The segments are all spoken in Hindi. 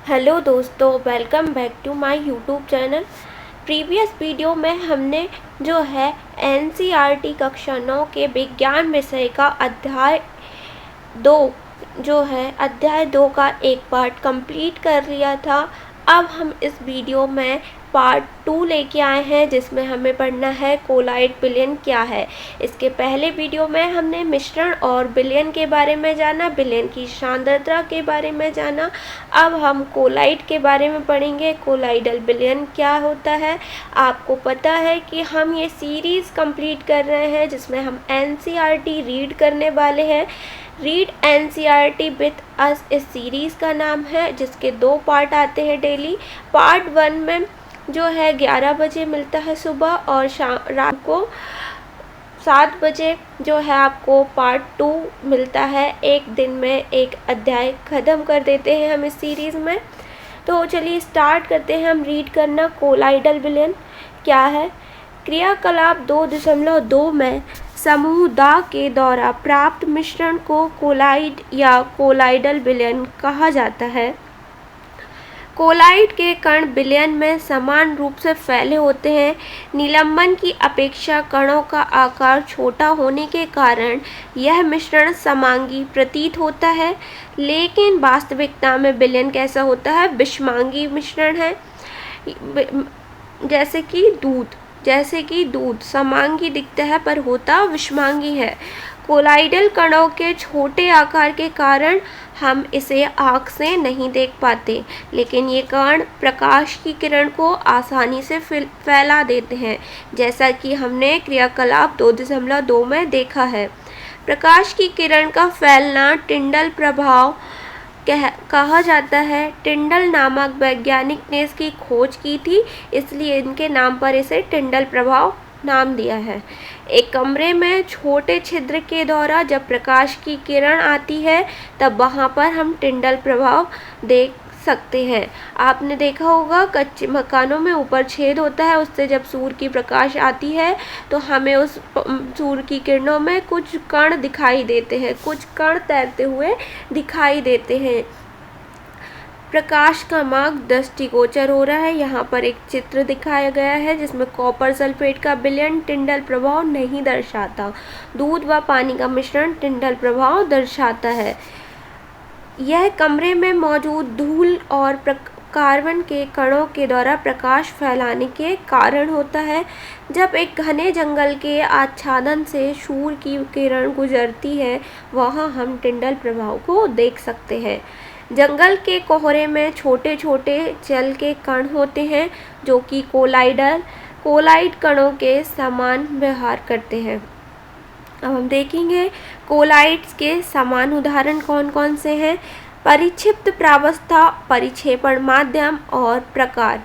हेलो दोस्तों, welcome back to my YouTube channel. Previous video में हमने जो है एनसीईआरटी कक्षा 9 के विज्ञान विषय का अध्याय 2 का एक पार्ट कंप्लीट कर लिया था। अब हम इस वीडियो में पार्ट 2 लेके आए हैं, जिसमें हमें पढ़ना है कोलाइड विलयन क्या है। इसके पहले वीडियो में हमने मिश्रण और विलयन के बारे में जाना, विलयन की सांद्रता के बारे में जाना। अब हम कोलाइड के बारे में पढ़ेंगे, कोलाइडल विलयन क्या होता है। आपको पता है कि हम ये सीरीज़ कंप्लीट कर रहे हैं, जिसमें हम एनसीईआरटी रीड करने वाले हैं। रीड एनसीईआरटी विथ अस इस सीरीज़ का नाम है, जिसके 2 पार्ट आते हैं डेली। पार्ट 1 में जो है 11 बजे मिलता है सुबह, और रात को 7 बजे जो है आपको पार्ट 2 मिलता है। एक दिन में एक अध्याय ख़त्म कर देते हैं हम इस सीरीज़ में। तो चलिए स्टार्ट करते हैं हम रीड करना। कोलाइडल विलयन क्या है। क्रियाकलाप 2.2 में समूह दा के द्वारा प्राप्त मिश्रण को कोलाइड या कोलाइडल विलयन कहा जाता है। कोलाइड के कण विलयन में समान रूप से फैले होते हैं। निलंबन की अपेक्षा कणों का आकार छोटा होने के कारण यह मिश्रण समांगी प्रतीत होता है, लेकिन वास्तविकता में विलयन कैसा होता है, विषमांगी मिश्रण है। जैसे कि दूध समांगी दिखता है पर होता विषमांगी है। कोलाइडल कणों के छोटे आकार के कारण हम इसे आँख से नहीं देख पाते, लेकिन ये कण प्रकाश की किरण को आसानी से फैला देते हैं, जैसा कि हमने क्रियाकलाप 2.2 में देखा है। प्रकाश की किरण का फैलना टिंडल प्रभाव कहा जाता है। टिंडल नामक वैज्ञानिक ने इसकी खोज की थी, इसलिए इनके नाम पर इसे टिंडल प्रभाव नाम दिया है। एक कमरे में छोटे छिद्र के द्वारा जब प्रकाश की किरण आती है, तब वहाँ पर हम टिंडल प्रभाव देख सकते हैं। आपने देखा होगा कच्चे मकानों में ऊपर छेद होता है, उससे जब सूर्य की प्रकाश आती है तो हमें उस सूर्य की किरणों में कुछ कण दिखाई देते हैं, कुछ कण तैरते हुए दिखाई देते हैं। प्रकाश का मार्ग दृष्टिगोचर हो रहा है। यहाँ पर एक चित्र दिखाया गया है, जिसमें कॉपर सल्फेट का विलयन टिंडल प्रभाव नहीं दर्शाता। दूध व पानी का मिश्रण टिंडल प्रभाव दर्शाता है। यह कमरे में मौजूद धूल और कार्बन के कणों के द्वारा प्रकाश फैलाने के कारण होता है। जब एक घने जंगल के आच्छादन से सूर्य की किरण गुजरती है, वहाँ हम टिंडल प्रभाव को देख सकते हैं। जंगल के कोहरे में छोटे छोटे जल के कण होते हैं, जो कि कोलाइड कणों के समान व्यवहार करते हैं। अब हम देखेंगे कोलाइड्स के समान उदाहरण कौन कौन से हैं। परिक्षिप्त प्रावस्था, परिक्षेपण माध्यम और प्रकार।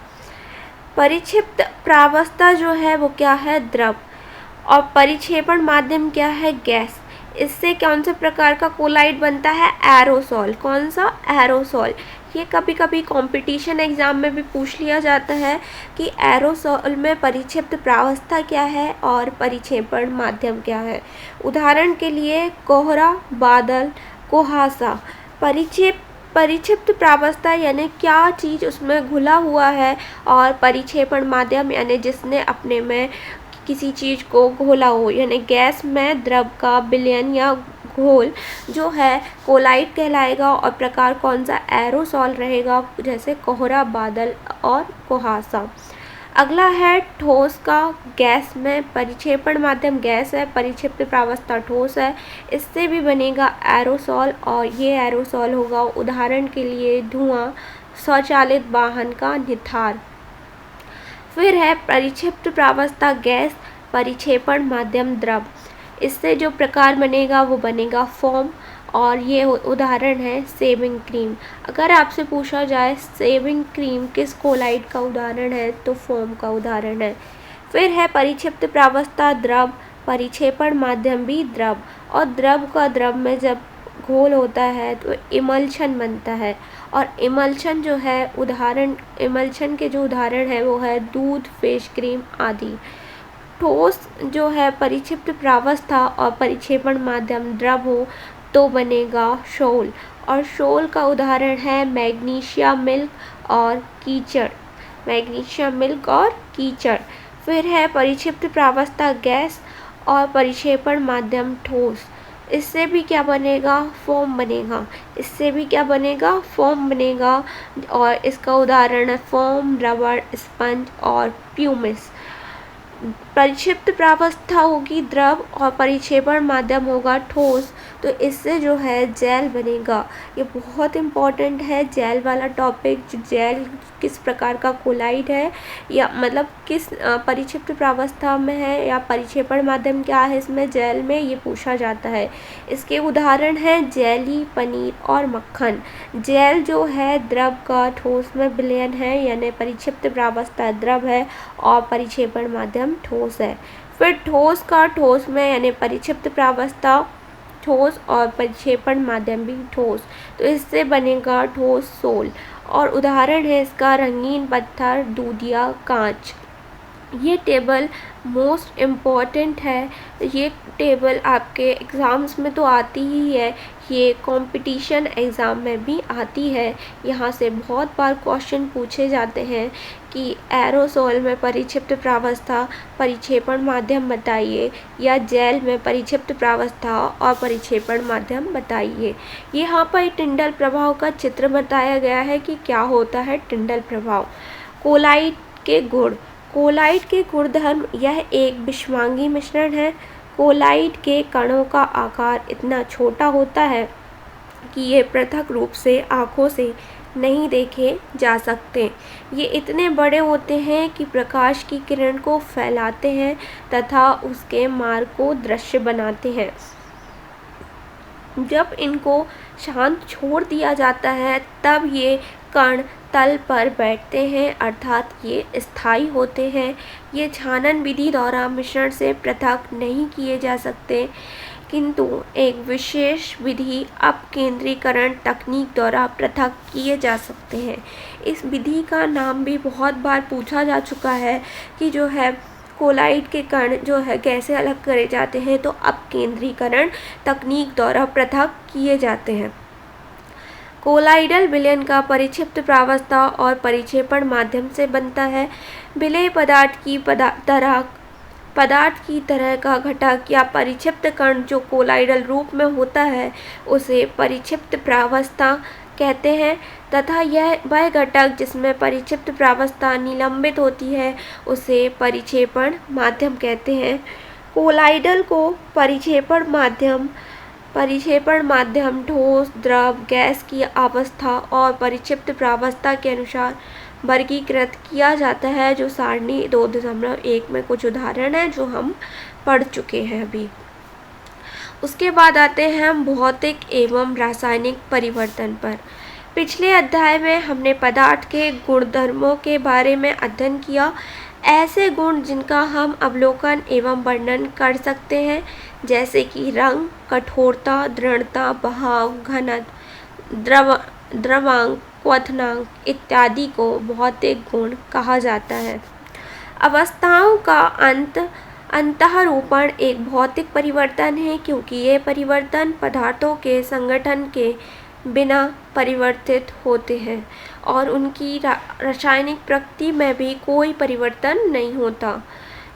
परिक्षिप्त प्रावस्था जो है वो क्या है, द्रव, और परिक्षेपण माध्यम क्या है, गैस। इससे कौन से प्रकार का कोलाइड बनता है, एरोसॉल। कौन सा, एरोसॉल। ये कभी कभी कंपटीशन एग्जाम में भी पूछ लिया जाता है कि एरोसॉल में परिक्षिप्त प्रावस्था क्या है और परिक्षेपण माध्यम क्या है। उदाहरण के लिए कोहरा, बादल, कुहासा। परिक्षिप्त प्रावस्था यानी क्या चीज़ उसमें घुला हुआ है, और परिक्षेपण माध्यम यानी जिसने अपने में किसी चीज़ को घोला हो, यानी गैस में द्रव का विलयन या घोल जो है कोलाइड कहलाएगा। और प्रकार कौन सा, एरोसॉल रहेगा, जैसे कोहरा, बादल और कुहासा। अगला है ठोस का गैस में परिक्षेपण माध्यम गैस है, परिक्षिप्त प्रावस्था ठोस है, इससे भी बनेगा एरोसॉल, और ये एरोसॉल होगा उदाहरण के लिए धुआं, स्वचालित वाहन का निथार। फिर है परिक्षिप्त प्रावस्था गैस, परिक्षेपण माध्यम द्रव, इससे जो प्रकार बनेगा वो बनेगा फोम, और ये उदाहरण है शेविंग क्रीम। अगर आपसे पूछा जाए शेविंग क्रीम किस कोलाइड का उदाहरण है, तो फोम का उदाहरण है। फिर है परिक्षिप्त प्रावस्था द्रव, परिक्षेपण माध्यम भी द्रव, और द्रव का द्रव में जब घोल होता है तो इमल्शन बनता है, और इमल्शन जो है इमल्शन के जो उदाहरण है वो है दूध, फेस क्रीम आदि। ठोस जो है परिक्षिप्त प्रावस्था और परिक्षेपण माध्यम द्रव हो तो बनेगा शोल, और सोल का उदाहरण है मैग्नीशियम मिल्क और कीचड़। मैग्नीशियम मिल्क और कीचड़। फिर है परिक्षिप्त प्रावस्था गैस और परिक्षेपण माध्यम ठोस। इससे भी क्या बनेगा? फोम बनेगा। इससे भी क्या बनेगा? फोम बनेगा। और इसका उदाहरण है फोम, रबड़, स्पंज और प्यूमिस। परिक्षिप्त प्रावस्था होगी द्रव और परिक्षेपण माध्यम होगा ठोस। तो इससे जो है जेल बनेगा। ये बहुत इम्पोर्टेंट है जेल वाला टॉपिक। जेल किस प्रकार का कोलाइड है, या मतलब किस परिक्षिप्त प्रावस्था में है, या परिक्षेपण माध्यम क्या है इसमें जेल में, ये पूछा जाता है। इसके उदाहरण हैं जेली, पनीर और मक्खन। जेल जो है द्रव का ठोस में विलयन है, यानी परिक्षिप्त प्रावस्था द्रव है और परिक्षेपण माध्यम ठोस है। फिर ठोस का ठोस में यानी परिक्षिप्त प्रावस्था ठोस और परिक्षेपण माध्यम भी ठोस। तो इससे बनेगा ठोस सोल। और उदाहरण है इसका रंगीन पत्थर, दूधिया, कांच। ये टेबल मोस्ट इम्पॉर्टेंट है। ये टेबल आपके एग्ज़ाम्स में तो आती ही है, ये कंपटीशन एग्ज़ाम में भी आती है। यहाँ से बहुत बार क्वेश्चन पूछे जाते हैं कि एरोसोल में परिक्षिप्त प्रावस्था परिक्षेपण माध्यम बताइए, या जेल में परिक्षिप्त प्रावस्था और परिक्षेपण माध्यम बताइए। यहाँ पर टिंडल प्रभाव का चित्र बताया गया है कि क्या होता है टिंडल प्रभाव। कोलाइड के गुण। कोलाइड के गुणधर्म, यह एक विषमांगी मिश्रण है। कोलाइड के कणों का आकार इतना छोटा होता है कि ये पृथक रूप से आँखों से नहीं देखे जा सकते। ये इतने बड़े होते हैं कि प्रकाश की किरण को फैलाते हैं तथा उसके मार्ग को दृश्य बनाते हैं। जब इनको शांत छोड़ दिया जाता है तब ये कण तल पर बैठते हैं, अर्थात ये स्थायी होते हैं। ये छानन विधि द्वारा मिश्रण से पृथक नहीं किए जा सकते, किंतु एक विशेष विधि अपकेंद्रीकरण तकनीक द्वारा पृथक किए जा सकते हैं। इस विधि का नाम भी बहुत बार पूछा जा चुका है कि जो है कोलाइड के कण जो है कैसे अलग करे जाते हैं, तो अपकेंद्रीकरण तकनीक द्वारा पृथक किए जाते हैं। कोलाइडल विलयन का परिक्षिप्त प्रावस्था और परिक्षेपण माध्यम से बनता है। विलेय पदार्थ की तरह का घटक या परिक्षिप्त कण जो कोलाइडल रूप में होता है उसे परिक्षिप्त प्रावस्था कहते हैं, तथा यह वह घटक जिसमें परिक्षिप्त प्रावस्था निलंबित होती है उसे परिक्षेपण माध्यम कहते हैं। कोलाइडल को परिक्षेपण माध्यम ठोस, द्रव, गैस की अवस्था और परिक्षिप्त प्रावस्था के अनुसार वर्गीकृत किया जाता है, जो सारणी 2.1 में कुछ उदाहरण हैं जो हम पढ़ चुके हैं अभी। उसके बाद आते हैं हम भौतिक एवं रासायनिक परिवर्तन पर। पिछले अध्याय में हमने पदार्थ के गुणधर्मों के बारे में अध्ययन किया। ऐसे गुण जिनका हम अवलोकन एवं वर्णन कर सकते हैं, जैसे कि रंग, कठोरता, दृढ़ता, बहाव, घनत्व, द्रवांक, क्वथनांक इत्यादि को भौतिक गुण कहा जाता है। अवस्थाओं का अंतःरूपण एक भौतिक परिवर्तन है, क्योंकि ये परिवर्तन पदार्थों के संगठन के बिना परिवर्तित होते हैं और उनकी रासायनिक प्रकृति में भी कोई परिवर्तन नहीं होता।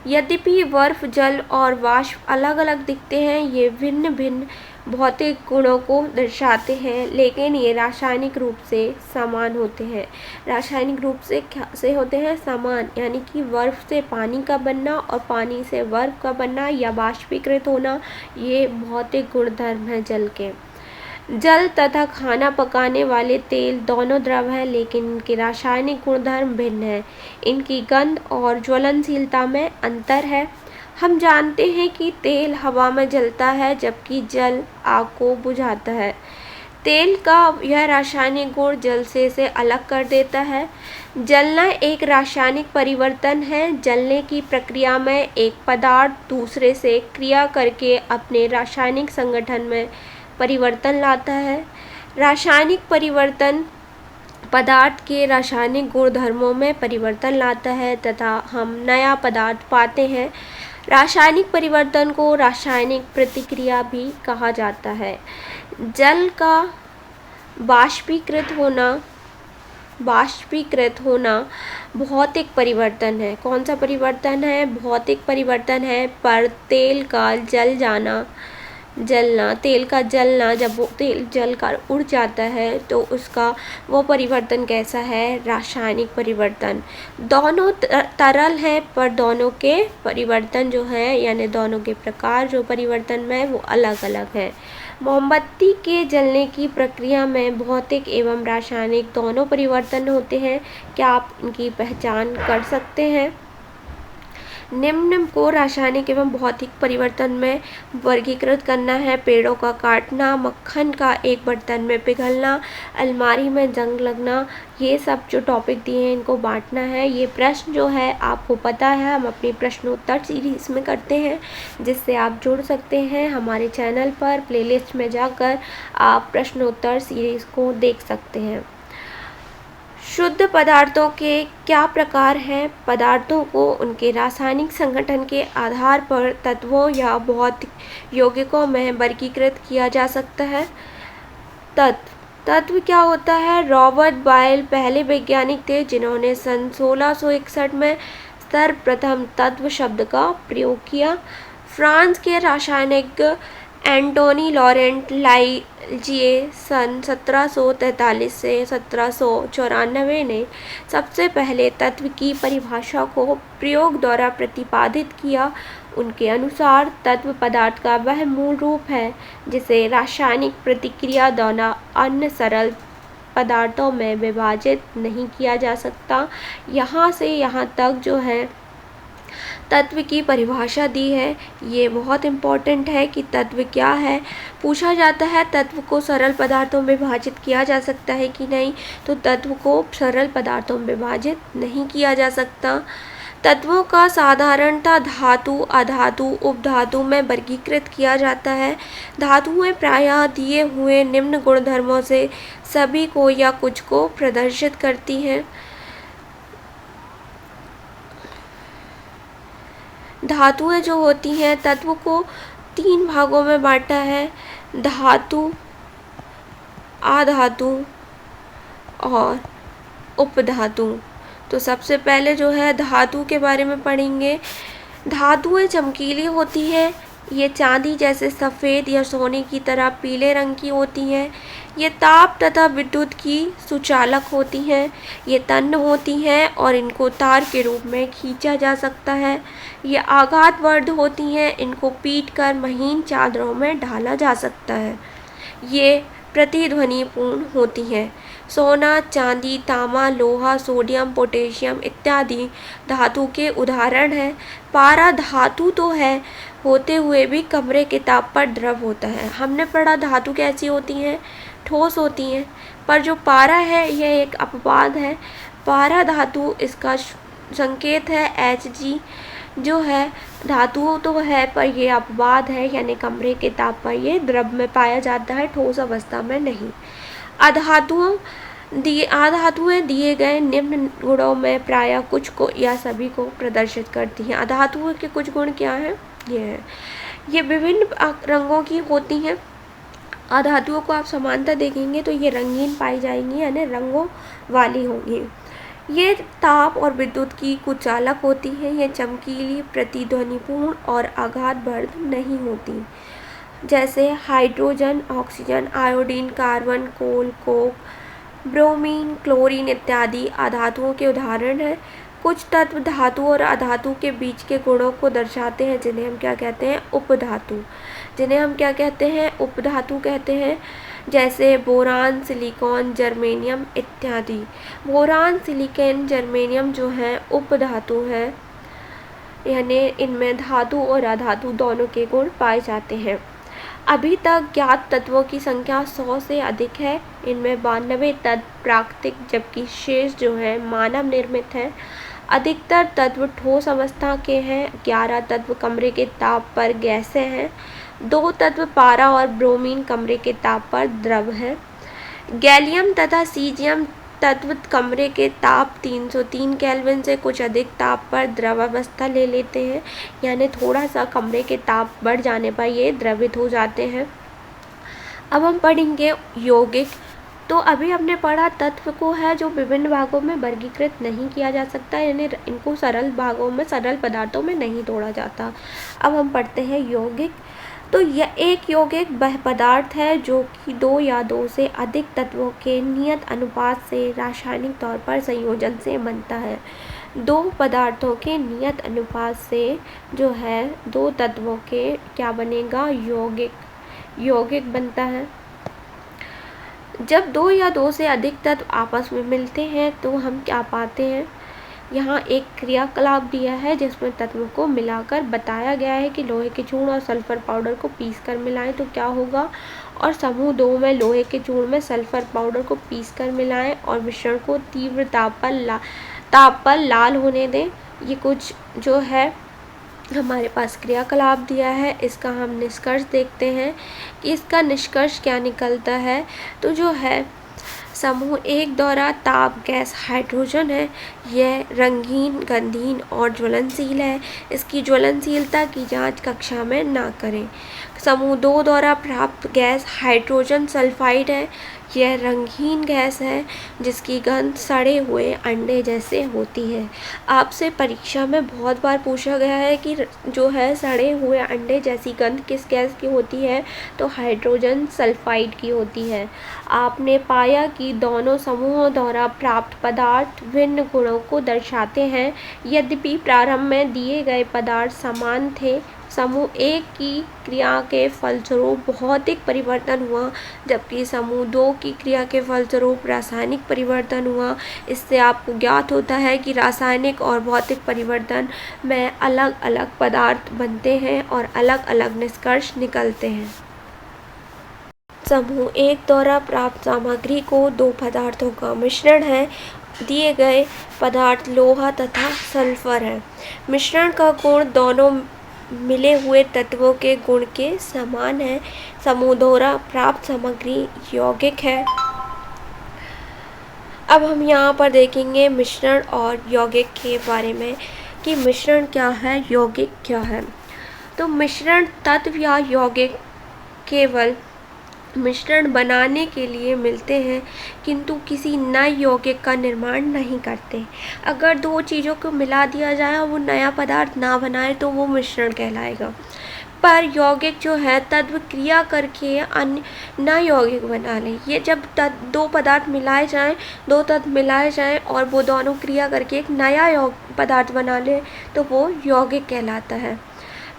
यद्यपि बर्फ, जल और वाष्प अलग अलग दिखते हैं, ये भिन्न भिन्न भौतिक गुणों को दर्शाते हैं, लेकिन ये रासायनिक रूप से समान होते हैं। रासायनिक रूप से होते हैं समान, यानी कि बर्फ से पानी का बनना और पानी से बर्फ का बनना या बाष्पीकृत होना, ये भौतिक गुणधर्म है जल के। जल तथा खाना पकाने वाले तेल दोनों द्रव हैं, लेकिन इनके रासायनिक गुणधर्म भिन्न हैं। इनकी गंध और ज्वलनशीलता में अंतर है। हम जानते हैं कि तेल हवा में जलता है, जबकि जल आग को बुझाता है। तेल का यह रासायनिक गुण जल से इसे अलग कर देता है। जलना एक रासायनिक परिवर्तन है। जलने की प्रक्रिया में एक पदार्थ दूसरे से क्रिया करके अपने रासायनिक संगठन में परिवर्तन लाता है। रासायनिक परिवर्तन पदार्थ के रासायनिक गुणधर्मों में परिवर्तन लाता है तथा हम नया पदार्थ पाते हैं। रासायनिक परिवर्तन को रासायनिक प्रतिक्रिया भी कहा जाता है। जल का बाष्पीकृत होना भौतिक परिवर्तन है। कौन सा परिवर्तन है? भौतिक परिवर्तन है। पर तेल का जलना, तेल का जलना, जब वो तेल जलकर उड़ जाता है तो उसका वो परिवर्तन कैसा है? रासायनिक परिवर्तन। दोनों तरल हैं पर दोनों के परिवर्तन जो है यानी दोनों के प्रकार जो परिवर्तन में वो अलग अलग है। मोमबत्ती के जलने की प्रक्रिया में भौतिक एवं रासायनिक दोनों परिवर्तन होते हैं। क्या आप इनकी पहचान कर सकते हैं? निम्न को रासायनिक एवं भौतिक परिवर्तन में वर्गीकृत करना है। पेड़ों का काटना, मक्खन का एक बर्तन में पिघलना, अलमारी में जंग लगना, ये सब जो टॉपिक दिए हैं इनको बांटना है। ये प्रश्न जो है आपको पता है, हम अपनी प्रश्नोत्तर सीरीज़ में करते हैं जिससे आप जुड़ सकते हैं। हमारे चैनल पर प्लेलिस्ट में जाकर आप प्रश्नोत्तर सीरीज़ को देख सकते हैं। शुद्ध पदार्थों के क्या प्रकार हैं? पदार्थों को उनके रासायनिक संगठन के आधार पर तत्वों या भौतिक यौगिकों में वर्गीकृत किया जा सकता है। तत्व क्या होता है? रॉबर्ट बॉयल पहले वैज्ञानिक थे जिन्होंने सन 1661 में सर्वप्रथम तत्व शब्द का प्रयोग किया। फ्रांस के रासायनिक एंटोनी लॉरेंट लाइजिए सन 1743 से 1794 ने सबसे पहले तत्व की परिभाषा को प्रयोग द्वारा प्रतिपादित किया। उनके अनुसार तत्व पदार्थ का वह मूल रूप है जिसे रासायनिक प्रतिक्रिया द्वारा अन्य सरल पदार्थों में विभाजित नहीं किया जा सकता। यहाँ से यहाँ तक जो है तत्व की परिभाषा दी है। ये बहुत इम्पोर्टेंट है कि तत्व क्या है। पूछा जाता है तत्व को सरल पदार्थों में विभाजित किया जा सकता है कि नहीं, तो तत्व को सरल पदार्थों में विभाजित नहीं किया जा सकता। तत्वों का साधारणतः धातु, अधातु, उपधातु में वर्गीकृत किया जाता है। धातुएं प्रायः दिए हुए निम्न गुणधर्मों से सभी को या कुछ को प्रदर्शित करती हैं। धातुएं जो होती हैं तत्व को 3 भागों में बांटा है, धातु, आधातु और उपधातु। तो सबसे पहले जो है धातु के बारे में पढ़ेंगे। धातुएं चमकीली होती हैं। ये चांदी जैसे सफ़ेद या सोने की तरह पीले रंग की होती हैं। ये ताप तथा विद्युत की सुचालक होती हैं। ये तन्य होती हैं और इनको तार के रूप में खींचा जा सकता है। ये आघातवर्ध होती हैं। इनको पीटकर महीन चादरों में ढाला जा सकता है। ये प्रतिध्वनिपूर्ण होती हैं। सोना, चांदी, तांबा, लोहा, सोडियम, पोटेशियम इत्यादि धातु के उदाहरण हैं। पारा धातु तो है होते हुए भी कमरे के ताप पर द्रव होता है। हमने पढ़ा धातु कैसी होती हैं? ठोस होती हैं। पर जो पारा है यह एक अपवाद है। पारा धातु, इसका संकेत है Hg, जो है धातु तो है पर यह अपवाद है, यानी कमरे के ताप पर यह द्रव में पाया जाता है, ठोस अवस्था में नहीं। आधातुएं दिए गए निम्न गुणों में प्रायः कुछ को या सभी को प्रदर्शित करती हैं। आधातुओं के कुछ गुण क्या हैं? ये विभिन्न रंगों की होती हैं। आधातुओं को आप समानता देखेंगे तो ये रंगीन पाई जाएंगी, यानी रंगों वाली होंगी। ये ताप और विद्युत की कुचालक होती हैं। ये चमकीली, प्रतिध्वनिपूर्ण और आघातवर्ध नहीं होती। जैसे हाइड्रोजन, ऑक्सीजन, आयोडीन, कार्बन, कोल, कोक, ब्रोमीन, क्लोरीन इत्यादि आधातुओं के उदाहरण हैं। कुछ तत्व धातु और अधातु के बीच के गुणों को दर्शाते हैं जिन्हें हम क्या कहते हैं? उपधातु कहते हैं। जैसे बोरान, सिलिकॉन, जर्मेनियम इत्यादि। बोरान, सिलिकॉन, जर्मेनियम जो है उपधातु है, यानी इनमें धातु और अधातु दोनों के गुण पाए जाते हैं। अभी तक ज्ञात तत्वों की संख्या 100 से अधिक है। इनमें 92 तत्व प्राकृतिक जबकि शेष जो है मानव निर्मित है। अधिकतर तत्व ठोस अवस्था के हैं। 11 तत्व कमरे के ताप पर गैसें हैं। 2 तत्व पारा और ब्रोमीन कमरे के ताप पर द्रव हैं। गैलियम तथा सीजियम तत्व कमरे के ताप 303 केल्विन से कुछ अधिक ताप पर द्रव अवस्था ले लेते हैं, यानी थोड़ा सा कमरे के ताप बढ़ जाने पर ये द्रवित हो जाते हैं। अब हम पढ़ेंगे यौगिक। तो अभी हमने पढ़ा तत्व को है जो विभिन्न भागों में वर्गीकृत नहीं किया जा सकता, यानी इनको सरल भागों में, सरल पदार्थों में नहीं तोड़ा जाता। अब हम पढ़ते हैं यौगिक। तो यह एक यौगिक वह पदार्थ है जो कि दो या दो से अधिक तत्वों के नियत अनुपात से रासायनिक तौर पर संयोजन से बनता है। दो पदार्थों के नियत अनुपात से जो है दो तत्वों के क्या बनेगा, यौगिक बनता है। जब दो या दो से अधिक तत्व आपस में मिलते हैं तो हम क्या पाते हैं, यहाँ एक क्रियाकलाप दिया है जिसमें तत्वों को मिलाकर बताया गया है कि लोहे के चूर्ण और सल्फर पाउडर को पीसकर मिलाएं तो क्या होगा, और समूह 2 में लोहे के चूर्ण में सल्फर पाउडर को पीसकर मिलाएं और मिश्रण को तीव्र ताप पर लाल होने दें। ये कुछ जो है हमारे पास क्रियाकलाप दिया है। इसका हम निष्कर्ष देखते हैं कि इसका निष्कर्ष क्या निकलता है। तो जो है समूह 1 द्वारा ताप गैस हाइड्रोजन है, यह रंगीन, गंधहीन और ज्वलनशील है। इसकी ज्वलनशीलता की जांच कक्षा में ना करें। समूह 2 द्वारा प्राप्त गैस हाइड्रोजन सल्फाइड है, यह रंगहीन गैस है जिसकी गंध सड़े हुए अंडे जैसे होती है। आपसे परीक्षा में बहुत बार पूछा गया है कि जो है सड़े हुए अंडे जैसी गंध किस गैस की होती है, तो हाइड्रोजन सल्फाइड की होती है। आपने पाया कि दोनों समूहों द्वारा प्राप्त पदार्थ भिन्न गुणों को दर्शाते हैं। यद्यपि प्रारंभ में दिए गए पदार्थ समान थे, समूह 1 की क्रिया के फलस्वरूप भौतिक परिवर्तन हुआ, जबकि समूह 2 की क्रिया के फलस्वरूप रासायनिक परिवर्तन हुआ। इससे आपको ज्ञात होता है कि रासायनिक और भौतिक परिवर्तन में अलग अलग पदार्थ बनते हैं और अलग अलग निष्कर्ष निकलते हैं। समूह 1 द्वारा प्राप्त सामग्री को दो पदार्थों का मिश्रण है। दिए गए पदार्थ लोहा तथा सल्फर है। मिश्रण का गुण दोनों मिले हुए तत्वों के गुण के समान है। समूह द्वारा प्राप्त सामग्री यौगिक है। अब हम यहाँ पर देखेंगे मिश्रण और यौगिक के बारे में कि मिश्रण क्या है, यौगिक क्या है। तो मिश्रण तत्व या यौगिक केवल मिश्रण बनाने के लिए मिलते हैं किंतु किसी नए यौगिक का निर्माण नहीं करते। अगर दो चीज़ों को मिला दिया जाए और वो नया पदार्थ ना बनाए तो वो मिश्रण कहलाएगा। पर यौगिक जो है तत्व क्रिया करके अन्य नए यौगिक बना लें। ये जब दो पदार्थ मिलाए जाएं, दो तत्व मिलाए जाएं और वो दोनों क्रिया करके एक नया पदार्थ बना लें तो वो यौगिक कहलाता है।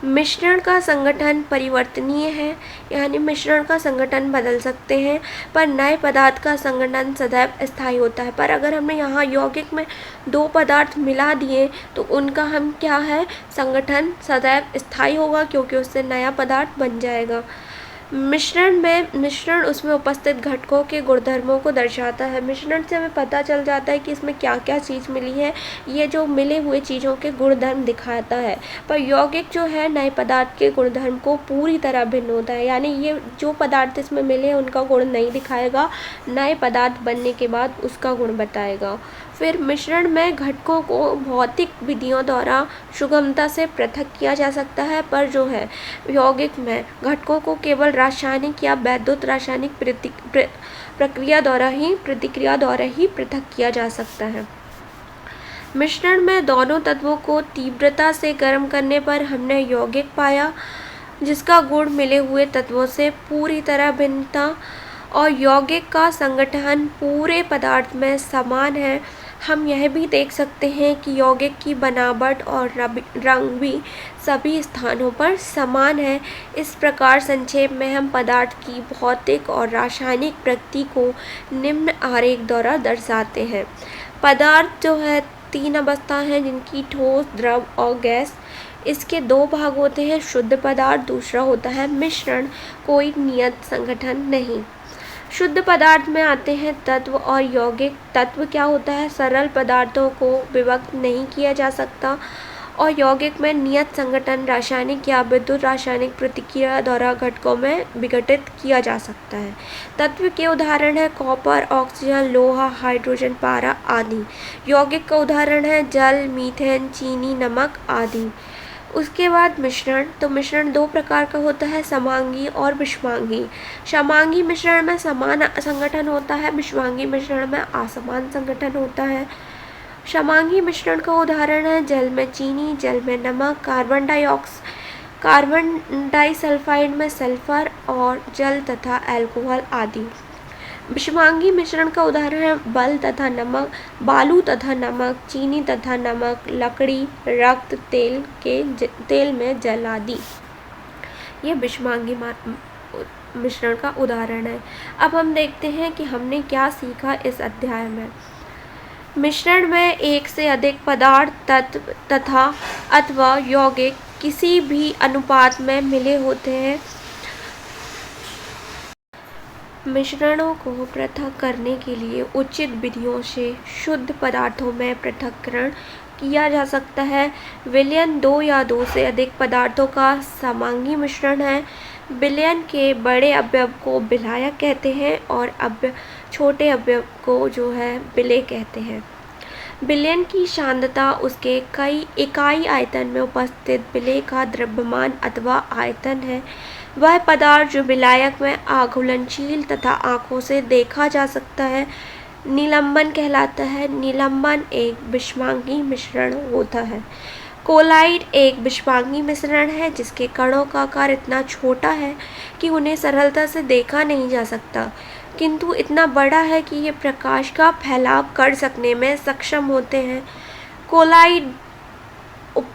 मिश्रण का संगठन परिवर्तनीय है, यानी मिश्रण का संगठन बदल सकते हैं, पर नए पदार्थ का संगठन सदैव स्थायी होता है। पर अगर हमने यहाँ यौगिक में दो पदार्थ मिला दिए तो उनका हम क्या है, संगठन सदैव स्थायी होगा क्योंकि उससे नया पदार्थ बन जाएगा। मिश्रण उसमें उपस्थित घटकों के गुणधर्मों को दर्शाता है। मिश्रण से हमें पता चल जाता है कि इसमें क्या क्या चीज़ मिली है, ये जो मिले हुए चीज़ों के गुणधर्म दिखाता है। पर यौगिक जो है नए पदार्थ के गुणधर्म को पूरी तरह भिन्न होता है, यानी ये जो पदार्थ इसमें मिले हैं उनका गुण नहीं दिखाएगा, नए पदार्थ बनने के बाद उसका गुण बताएगा। फिर मिश्रण में घटकों को भौतिक विधियों द्वारा सुगमता से पृथक किया जा सकता है, पर जो है यौगिक में घटकों को केवल रासायनिक या वैद्युत रासायनिक प्रतिक्रिया द्वारा ही पृथक किया जा सकता है। मिश्रण में दोनों तत्वों को तीव्रता से गर्म करने पर हमने यौगिक पाया जिसका गुण मिले हुए तत्वों से पूरी तरह भिन्न था और यौगिक का संगठन पूरे पदार्थ में समान है। हम यह भी देख सकते हैं कि यौगिक की बनावट और रंग भी सभी स्थानों पर समान है। इस प्रकार संक्षेप में हम पदार्थ की भौतिक और रासायनिक प्रकृति को निम्न आरेख द्वारा दर्शाते हैं। पदार्थ जो है 3 अवस्था हैं जिनकी ठोस, द्रव और गैस। इसके 2 भाग होते हैं, शुद्ध पदार्थ, दूसरा होता है मिश्रण। कोई नियत संगठन नहीं। शुद्ध पदार्थ में आते हैं तत्व और यौगिक। तत्व क्या होता है, सरल पदार्थों को विभक्त नहीं किया जा सकता, और यौगिक में नियत संगठन रासायनिक या विद्युत रासायनिक प्रतिक्रिया द्वारा घटकों में विघटित किया जा सकता है। तत्व के उदाहरण है कॉपर, ऑक्सीजन, लोहा, हाइड्रोजन, पारा आदि। यौगिक का उदाहरण है जल, मीथेन, चीनी, नमक आदि। उसके बाद मिश्रण, तो मिश्रण दो प्रकार का होता है, समांगी और विषमांगी। समांगी मिश्रण में समान संगठन होता है, विषमांगी मिश्रण में असमान संगठन होता है। समांगी मिश्रण का उदाहरण है जल में चीनी, जल में नमक, कार्बन डाइसल्फाइड में सल्फर और जल तथा अल्कोहल आदि। विषमांगी मिश्रण का उदाहरण है बालू तथा नमक, चीनी तथा नमक, लकड़ी, रक्त, तेल में जल आदि। ये विषमांगी मिश्रण का उदाहरण है। अब हम देखते हैं कि हमने क्या सीखा इस अध्याय में। मिश्रण में एक से अधिक पदार्थ, तत्व तथा अथवा यौगिक किसी भी अनुपात में मिले होते हैं। मिश्रणों को पृथक करने के लिए उचित विधियों से शुद्ध पदार्थों में पृथक्करण किया जा सकता है। विलयन दो या दो से अधिक पदार्थों का समांगी मिश्रण है। विलयन के बड़े अवयव को विलायक कहते हैं और छोटे अवयव को जो है विलेय कहते हैं। विलयन की सांद्रता उसके कई इकाई आयतन में उपस्थित विलेय का द्रव्यमान अथवा आयतन है। वह पदार्थ जो विलायक में आघूलनशील तथा आँखों से देखा जा सकता है निलंबन कहलाता है। निलंबन एक विषमांगी मिश्रण होता है। कोलाइड एक विषमांगी मिश्रण है जिसके कणों का आकार इतना छोटा है कि उन्हें सरलता से देखा नहीं जा सकता, किंतु इतना बड़ा है कि ये प्रकाश का फैलाव कर सकने में सक्षम होते हैं। कोलाइड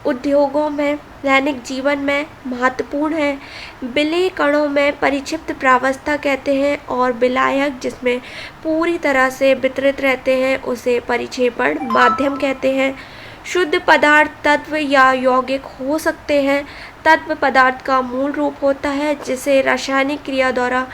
उद्योगों में, दैनिक जीवन में महत्वपूर्ण है। विलेय कणों में परिक्षिप्त प्रावस्था कहते हैं और विलायक जिसमें पूरी तरह से वितरित रहते हैं उसे परिक्षेपण माध्यम कहते हैं। शुद्ध पदार्थ तत्व या यौगिक हो सकते हैं। तत्व पदार्थ का मूल रूप होता है जिसे रासायनिक क्रिया द्वारा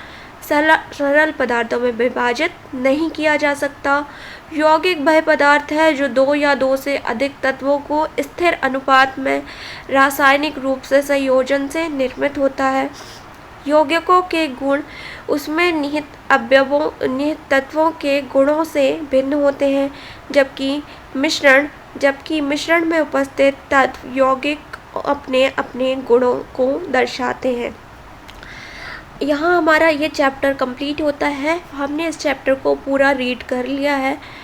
सरल पदार्थों में विभाजित नहीं किया जा सकता। यौगिक वह पदार्थ है जो दो या दो से अधिक तत्वों को स्थिर अनुपात में रासायनिक रूप से संयोजन से निर्मित होता है। यौगिकों के गुण उसमें निहित तत्वों के गुणों से भिन्न होते हैं, जबकि मिश्रण में उपस्थित तत्व यौगिक अपने अपने गुणों को दर्शाते हैं। यहाँ हमारा ये चैप्टर कंप्लीट होता है। हमने इस चैप्टर को पूरा रीड कर लिया है।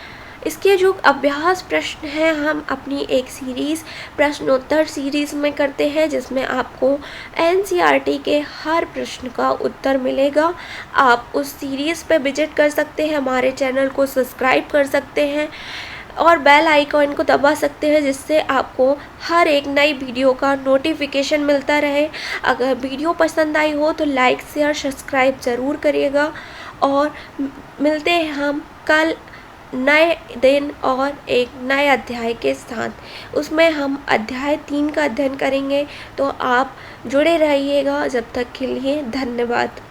इसके जो अभ्यास प्रश्न हैं हम अपनी एक सीरीज़ प्रश्नोत्तर सीरीज़ में करते हैं जिसमें आपको एनसीईआरटी के हर प्रश्न का उत्तर मिलेगा। आप उस सीरीज़ पे विजिट कर सकते हैं, हमारे चैनल को सब्सक्राइब कर सकते हैं और बेल आइकॉन को दबा सकते हैं जिससे आपको हर एक नई वीडियो का नोटिफिकेशन मिलता रहे। अगर वीडियो पसंद आई हो तो लाइक शेयर सब्सक्राइब ज़रूर करिएगा और मिलते हैं हम कल नए दिन और एक नए अध्याय के साथ। उसमें हम अध्याय 3 का अध्ययन करेंगे, तो आप जुड़े रहिएगा। जब तक के लिए धन्यवाद।